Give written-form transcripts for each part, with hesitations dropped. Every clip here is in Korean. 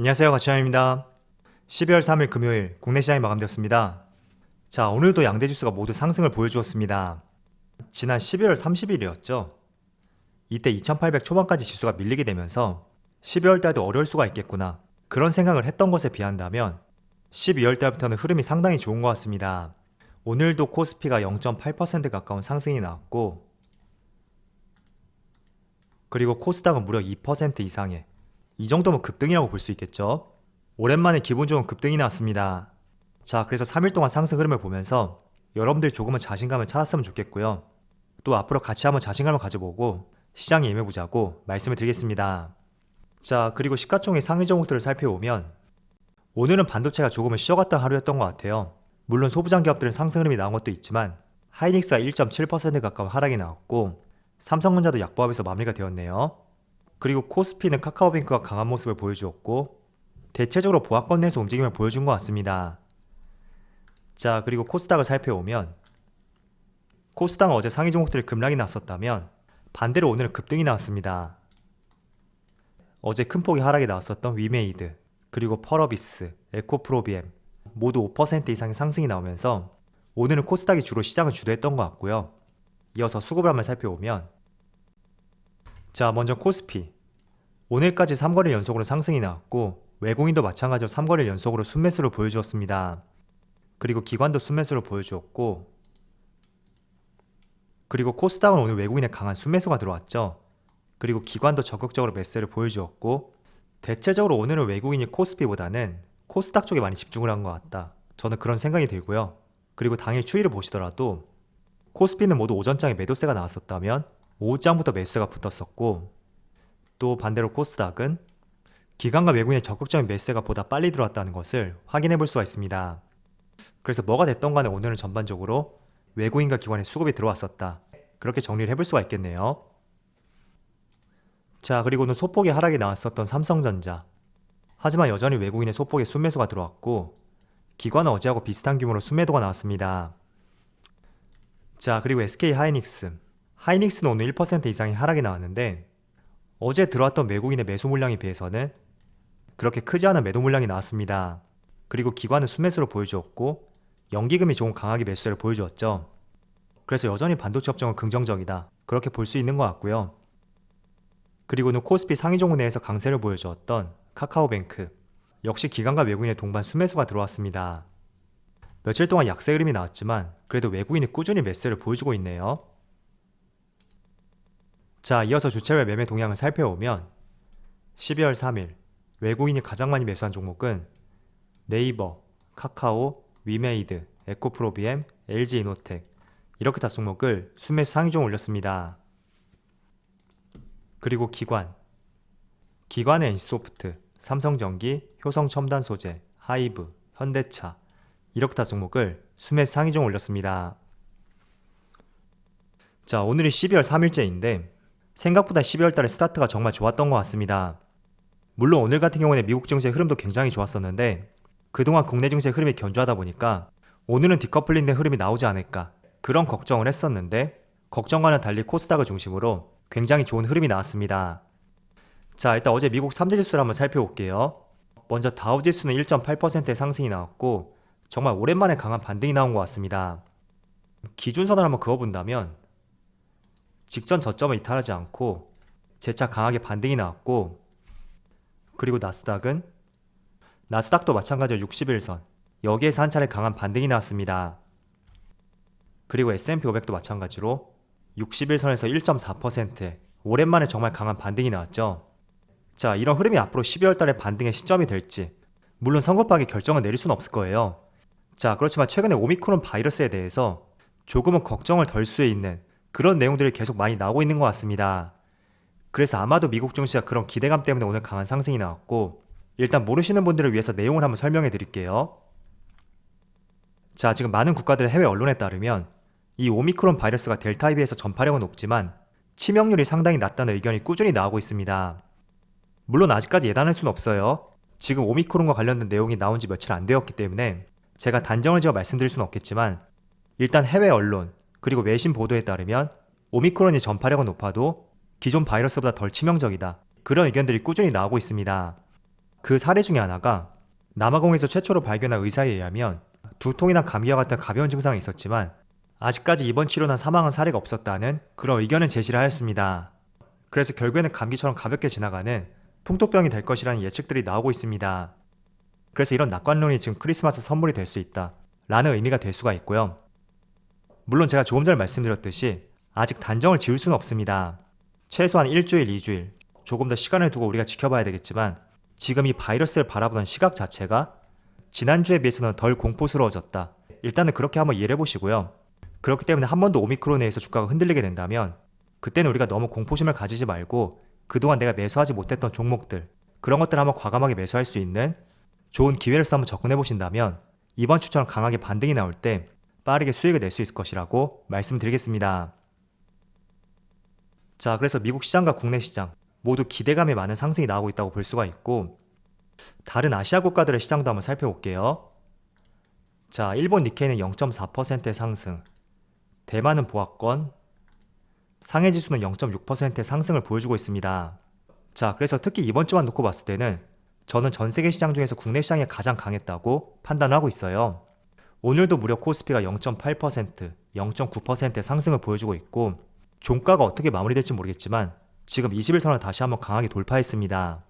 안녕하세요, 가치환입니다. 12월 3일 금요일 국내 시장이 마감되었습니다. 자, 오늘도 양대 지수가 모두 상승을 보여주었습니다. 지난 12월 30일이었죠. 이때 2800 초반까지 지수가 밀리게 되면서 12월 달도 어려울 수가 있겠구나, 그런 생각을 했던 것에 비한다면 12월 달부터는 흐름이 상당히 좋은 것 같습니다. 오늘도 코스피가 0.8% 가까운 상승이 나왔고, 그리고 코스닥은 무려 2% 이상의, 이 정도면 급등이라고 볼 수 있겠죠. 오랜만에 기분 좋은 급등이 나왔습니다. 자, 그래서 3일 동안 상승 흐름을 보면서 여러분들이 조금은 자신감을 찾았으면 좋겠고요. 또 앞으로 같이 한번 자신감을 가져보고 시장에 임해보자고 말씀을 드리겠습니다. 자, 그리고 시가총액 상위 종목들을 살펴보면 오늘은 반도체가 조금은 쉬어갔던 하루였던 것 같아요. 물론 소부장 기업들은 상승 흐름이 나온 것도 있지만 하이닉스가 1.7% 가까운 하락이 나왔고, 삼성전자도 약보합에서 마무리가 되었네요. 그리고 코스피는 카카오뱅크가 강한 모습을 보여주었고, 대체적으로 보합권 내에서 움직임을 보여준 것 같습니다. 자, 그리고 코스닥을 살펴보면 코스닥은 어제 상위 종목들이 급락이 났었다면 반대로 오늘은 급등이 나왔습니다. 어제 큰 폭의 하락이 나왔었던 위메이드, 그리고 펄어비스, 에코프로비엠 모두 5% 이상의 상승이 나오면서 오늘은 코스닥이 주로 시장을 주도했던 것 같고요. 이어서 수급을 한번 살펴보면, 자, 먼저 코스피 오늘까지 3거래일 연속으로 상승이 나왔고, 외국인도 마찬가지로 3거래일 연속으로 순매수를 보여주었습니다. 그리고 기관도 순매수를 보여주었고, 그리고 코스닥은 오늘 외국인의 강한 순매수가 들어왔죠. 그리고 기관도 적극적으로 매수를 보여주었고, 대체적으로 오늘은 외국인이 코스피보다는 코스닥 쪽에 많이 집중을 한 것 같다, 저는 그런 생각이 들고요. 그리고 당일 추이를 보시더라도 코스피는 모두 오전장에 매도세가 나왔었다면 오후장부터 매수세가 붙었었고, 또 반대로 코스닥은 기관과 외국인의 적극적인 매수세가 보다 빨리 들어왔다는 것을 확인해 볼 수가 있습니다. 그래서 뭐가 됐던 간에 오늘은 전반적으로 외국인과 기관의 수급이 들어왔었다, 그렇게 정리를 해볼 수가 있겠네요. 자, 그리고는 소폭의 하락이 나왔었던 삼성전자, 하지만 여전히 외국인의 소폭의 순매수가 들어왔고, 기관은 어제하고 비슷한 규모로 순매도가 나왔습니다. 자, 그리고 SK 하이닉스는 오늘 1% 이상의 하락이 나왔는데, 어제 들어왔던 외국인의 매수 물량에 비해서는 그렇게 크지 않은 매도 물량이 나왔습니다. 그리고 기관은 순매수를 보여주었고, 연기금이 조금 강하게 매수세를 보여주었죠. 그래서 여전히 반도체 업종은 긍정적이다, 그렇게 볼 수 있는 것 같고요. 그리고는 코스피 상위 종목 내에서 강세를 보여주었던 카카오뱅크, 역시 기관과 외국인의 동반 순매수가 들어왔습니다. 며칠 동안 약세 흐름이 나왔지만 그래도 외국인이 꾸준히 매수세를 보여주고 있네요. 자, 이어서 주체별 매매 동향을 살펴보면 12월 3일 외국인이 가장 많이 매수한 종목은 네이버, 카카오, 위메이드, 에코프로비엠, LG이노텍, 이렇게 다 종목을 순매수 상위 종 올렸습니다. 그리고 기관의 NC소프트, 삼성전기, 효성첨단소재, 하이브, 현대차, 이렇게 다 종목을 순매수 상위 종 올렸습니다. 자, 오늘이 12월 3일째인데 생각보다 12월 달에 스타트가 정말 좋았던 것 같습니다. 물론 오늘 같은 경우는 미국 증시의 흐름도 굉장히 좋았었는데 그동안 국내 증시의 흐름이 견조하다 보니까 오늘은 디커플링된 흐름이 나오지 않을까, 그런 걱정을 했었는데 걱정과는 달리 코스닥을 중심으로 굉장히 좋은 흐름이 나왔습니다. 자, 일단 어제 미국 3대 지수를 한번 살펴볼게요. 먼저 다우지수는 1.8%의 상승이 나왔고 정말 오랜만에 강한 반등이 나온 것 같습니다. 기준선을 한번 그어본다면 직전 저점을 이탈하지 않고 재차 강하게 반등이 나왔고, 그리고 나스닥도 마찬가지로 60일선, 여기에서 한 차례 강한 반등이 나왔습니다. 그리고 S&P 500도 마찬가지로 60일선에서 1.4%의 오랜만에 정말 강한 반등이 나왔죠. 자, 이런 흐름이 앞으로 12월 달에 반등의 시점이 될지, 물론 성급하게 결정을 내릴 수는 없을 거예요. 자, 그렇지만 최근에 오미크론 바이러스에 대해서 조금은 걱정을 덜 수 있는 그런 내용들이 계속 많이 나오고 있는 것 같습니다. 그래서 아마도 미국 증시가 그런 기대감 때문에 오늘 강한 상승이 나왔고, 일단 모르시는 분들을 위해서 내용을 한번 설명해 드릴게요. 자, 지금 많은 국가들의 해외 언론에 따르면 이 오미크론 바이러스가 델타에 비해서 전파력은 높지만 치명률이 상당히 낮다는 의견이 꾸준히 나오고 있습니다. 물론 아직까지 예단할 수는 없어요. 지금 오미크론과 관련된 내용이 나온 지 며칠 안 되었기 때문에 제가 단정을 지어 말씀드릴 수는 없겠지만, 일단 해외 언론 그리고 외신 보도에 따르면 오미크론이 전파력은 높아도 기존 바이러스보다 덜 치명적이다, 그런 의견들이 꾸준히 나오고 있습니다. 그 사례 중에 하나가 남아공에서 최초로 발견한 의사에 의하면 두통이나 감기와 같은 가벼운 증상이 있었지만 아직까지 입원 치료나 사망한 사례가 없었다는 그런 의견을 제시를 하였습니다. 그래서 결국에는 감기처럼 가볍게 지나가는 풍토병이 될 것이라는 예측들이 나오고 있습니다. 그래서 이런 낙관론이 지금 크리스마스 선물이 될 수 있다 라는 의미가 될 수가 있고요. 물론 제가 조금 전에 말씀드렸듯이 아직 단정을 지을 수는 없습니다. 최소한 일주일, 2주일 조금 더 시간을 두고 우리가 지켜봐야 되겠지만 지금 이 바이러스를 바라보는 시각 자체가 지난주에 비해서는 덜 공포스러워졌다. 일단은 그렇게 한번 이해를 해보시고요. 그렇기 때문에 한 번 더 오미크론에 의해서 주가가 흔들리게 된다면 그때는 우리가 너무 공포심을 가지지 말고 그동안 내가 매수하지 못했던 종목들 그런 것들을 한번 과감하게 매수할 수 있는 좋은 기회로서 한번 접근해 보신다면 이번 주처럼 강하게 반등이 나올 때 빠르게 수익을 낼 수 있을 것이라고 말씀드리겠습니다. 자, 그래서 미국 시장과 국내 시장 모두 기대감에 많은 상승이 나오고 있다고 볼 수가 있고 다른 아시아 국가들의 시장도 한번 살펴볼게요. 자, 일본 니케이는 0.4%의 상승, 대만은 보합권, 상해지수는 0.6%의 상승을 보여주고 있습니다. 자, 그래서 특히 이번 주만 놓고 봤을 때는 저는 전 세계 시장 중에서 국내 시장이 가장 강했다고 판단하고 있어요. 오늘도 무려 코스피가 0.8%, 0.9%의 상승을 보여주고 있고 종가가 어떻게 마무리될지 모르겠지만 지금 21선을 다시 한번 강하게 돌파했습니다.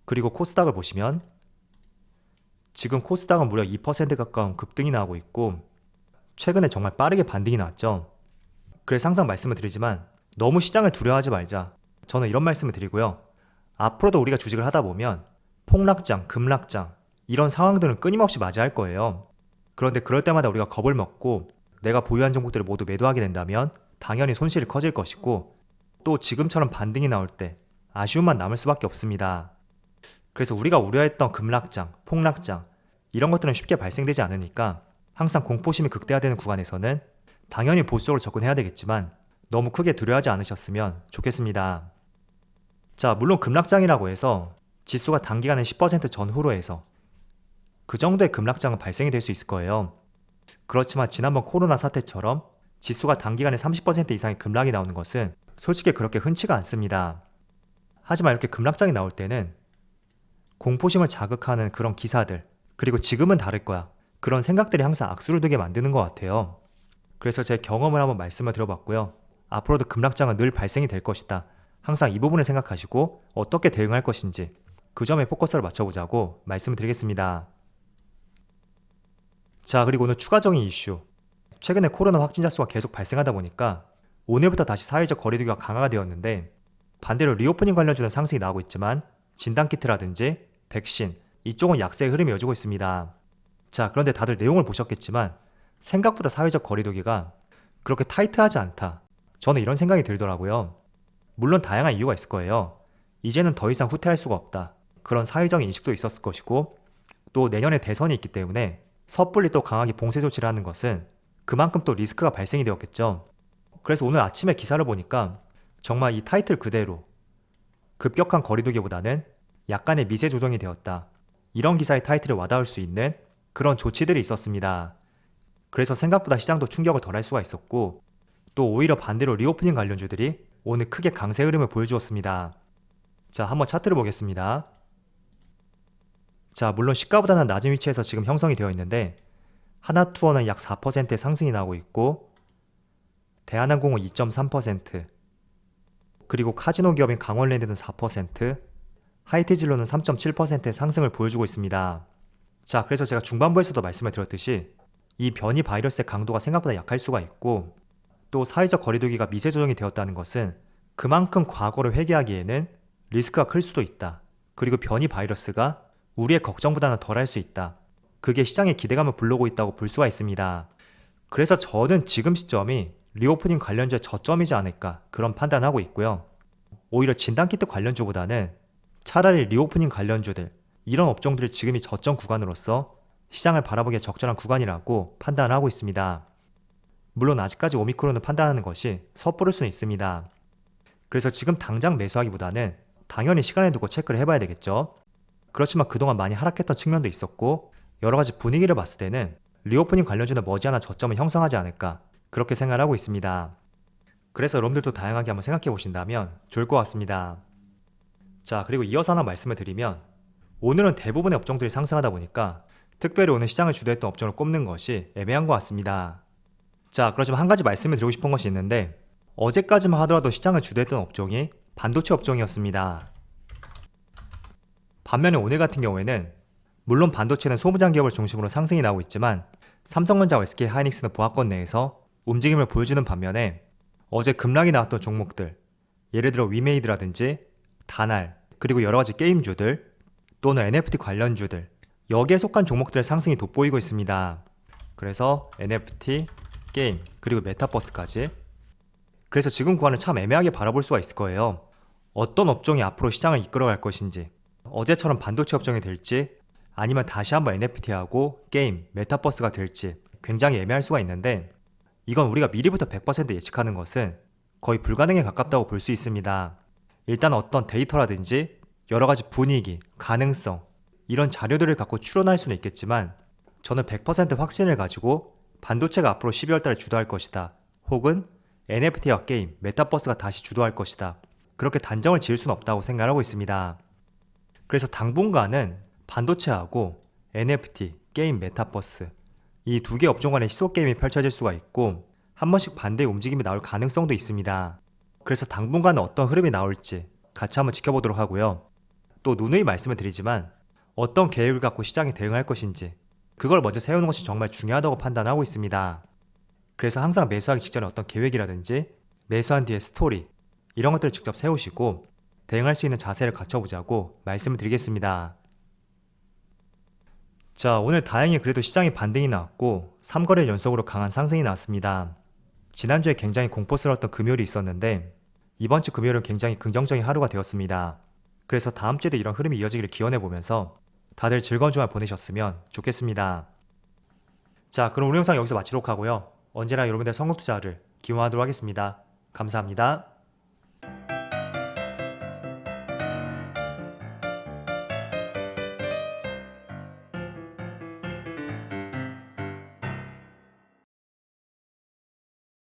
그리고 코스닥을 보시면 지금 코스닥은 무려 2% 가까운 급등이 나오고 있고 최근에 정말 빠르게 반등이 나왔죠. 그래서 항상 말씀을 드리지만 너무 시장을 두려워하지 말자. 저는 이런 말씀을 드리고요. 앞으로도 우리가 주식을 하다 보면 폭락장, 급락장 이런 상황들은 끊임없이 맞이할 거예요. 그런데 그럴 때마다 우리가 겁을 먹고 내가 보유한 종목들을 모두 매도하게 된다면 당연히 손실이 커질 것이고 또 지금처럼 반등이 나올 때 아쉬움만 남을 수밖에 없습니다. 그래서 우리가 우려했던 급락장, 폭락장 이런 것들은 쉽게 발생되지 않으니까 항상 공포심이 극대화되는 구간에서는 당연히 보수적으로 접근해야 되겠지만 너무 크게 두려워하지 않으셨으면 좋겠습니다. 자, 물론 급락장이라고 해서 지수가 단기간에 10% 전후로 해서 그 정도의 급락장은 발생이 될 수 있을 거예요. 그렇지만 지난번 코로나 사태처럼 지수가 단기간에 30% 이상의 급락이 나오는 것은 솔직히 그렇게 흔치가 않습니다. 하지만 이렇게 급락장이 나올 때는 공포심을 자극하는 그런 기사들 그리고 지금은 다를 거야 그런 생각들이 항상 악수를 두게 만드는 것 같아요. 그래서 제 경험을 한번 말씀을 드려봤고요. 앞으로도 급락장은 늘 발생이 될 것이다. 항상 이 부분을 생각하시고 어떻게 대응할 것인지 그 점에 포커스를 맞춰보자고 말씀을 드리겠습니다. 자, 그리고 오늘 추가적인 이슈. 최근에 코로나 확진자 수가 계속 발생하다 보니까 오늘부터 다시 사회적 거리두기가 강화가 되었는데 반대로 리오프닝 관련주는 상승이 나오고 있지만 진단키트라든지 백신 이쪽은 약세의 흐름이 이어지고 있습니다. 자, 그런데 다들 내용을 보셨겠지만 생각보다 사회적 거리두기가 그렇게 타이트하지 않다. 저는 이런 생각이 들더라고요. 물론 다양한 이유가 있을 거예요. 이제는 더 이상 후퇴할 수가 없다. 그런 사회적인 인식도 있었을 것이고 또 내년에 대선이 있기 때문에 섣불리 또 강하게 봉쇄 조치를 하는 것은 그만큼 또 리스크가 발생이 되었겠죠. 그래서 오늘 아침에 기사를 보니까 정말 이 타이틀 그대로 급격한 거리두기보다는 약간의 미세 조정이 되었다. 이런 기사의 타이틀을 와닿을 수 있는 그런 조치들이 있었습니다. 그래서 생각보다 시장도 충격을 덜할 수가 있었고 또 오히려 반대로 리오프닝 관련주들이 오늘 크게 강세 흐름을 보여주었습니다. 자, 한번 차트를 보겠습니다. 자, 물론 시가보다는 낮은 위치에서 지금 형성이 되어 있는데 하나투어는 약 4%의 상승이 나오고 있고 대한항공은 2.3%, 그리고 카지노 기업인 강원랜드는 4%, 하이티진로는 3.7%의 상승을 보여주고 있습니다. 자, 그래서 제가 중반부에서도 말씀을 드렸듯이 이 변이 바이러스의 강도가 생각보다 약할 수가 있고 또 사회적 거리두기가 미세 조정이 되었다는 것은 그만큼 과거를 회귀하기에는 리스크가 클 수도 있다. 그리고 변이 바이러스가 우리의 걱정보다는 덜할 수 있다. 그게 시장의 기대감을 불러오고 있다고 볼 수가 있습니다. 그래서 저는 지금 시점이 리오프닝 관련주의 저점이지 않을까 그런 판단하고 있고요. 오히려 진단키트 관련주보다는 차라리 리오프닝 관련주들 이런 업종들이 지금이 저점 구간으로서 시장을 바라보기에 적절한 구간이라고 판단하고 있습니다. 물론 아직까지 오미크론을 판단하는 것이 섣부를 수는 있습니다. 그래서 지금 당장 매수하기보다는 당연히 시간을 두고 체크를 해봐야 되겠죠. 그렇지만 그동안 많이 하락했던 측면도 있었고 여러가지 분위기를 봤을 때는 리오프닝 관련주는 머지않아 저점을 형성하지 않을까 그렇게 생각하고 있습니다. 그래서 여러분들도 다양하게 한번 생각해 보신다면 좋을 것 같습니다. 자, 그리고 이어서 하나 말씀을 드리면 오늘은 대부분의 업종들이 상승하다 보니까 특별히 오늘 시장을 주도했던 업종을 꼽는 것이 애매한 것 같습니다. 자, 그렇지만 한 가지 말씀을 드리고 싶은 것이 있는데 어제까지만 하더라도 시장을 주도했던 업종이 반도체 업종이었습니다. 반면에 오늘 같은 경우에는 물론 반도체는 소부장 기업을 중심으로 상승이 나오고 있지만 삼성전자와 SK 하이닉스는 보합권 내에서 움직임을 보여주는 반면에 어제 급락이 나왔던 종목들, 예를 들어 위메이드라든지 다날, 그리고 여러가지 게임주들 또는 NFT 관련주들, 여기에 속한 종목들의 상승이 돋보이고 있습니다. 그래서 NFT, 게임, 그리고 메타버스까지. 그래서 지금 구간을 참 애매하게 바라볼 수가 있을 거예요. 어떤 업종이 앞으로 시장을 이끌어갈 것인지, 어제처럼 반도체 업종이 될지, 아니면 다시 한번 NFT하고 게임, 메타버스가 될지 굉장히 애매할 수가 있는데, 이건 우리가 미리부터 100% 예측하는 것은 거의 불가능에 가깝다고 볼 수 있습니다. 일단 어떤 데이터라든지 여러가지 분위기, 가능성, 이런 자료들을 갖고 추론할 수는 있겠지만 저는 100% 확신을 가지고 반도체가 앞으로 12월 달에 주도할 것이다. 혹은 NFT와 게임, 메타버스가 다시 주도할 것이다. 그렇게 단정을 지을 수는 없다고 생각하고 있습니다. 그래서 당분간은 반도체하고 NFT, 게임, 메타버스 이 두 개 업종 간의 시소게임이 펼쳐질 수가 있고 한 번씩 반대의 움직임이 나올 가능성도 있습니다. 그래서 당분간은 어떤 흐름이 나올지 같이 한번 지켜보도록 하고요. 또 누누이 말씀을 드리지만 어떤 계획을 갖고 시장에 대응할 것인지 그걸 먼저 세우는 것이 정말 중요하다고 판단하고 있습니다. 그래서 항상 매수하기 직전에 어떤 계획이라든지 매수한 뒤에 스토리 이런 것들을 직접 세우시고 대응할 수 있는 자세를 갖춰보자고 말씀을 드리겠습니다. 자, 오늘 다행히 그래도 시장이 반등이 나왔고 3거래 연속으로 강한 상승이 나왔습니다. 지난주에 굉장히 공포스러웠던 금요일이 있었는데 이번 주 금요일은 굉장히 긍정적인 하루가 되었습니다. 그래서 다음 주에도 이런 흐름이 이어지기를 기원해보면서 다들 즐거운 주말 보내셨으면 좋겠습니다. 자, 그럼 오늘 영상 여기서 마치도록 하고요. 언제나 여러분들의 성공 투자를 기원하도록 하겠습니다. 감사합니다.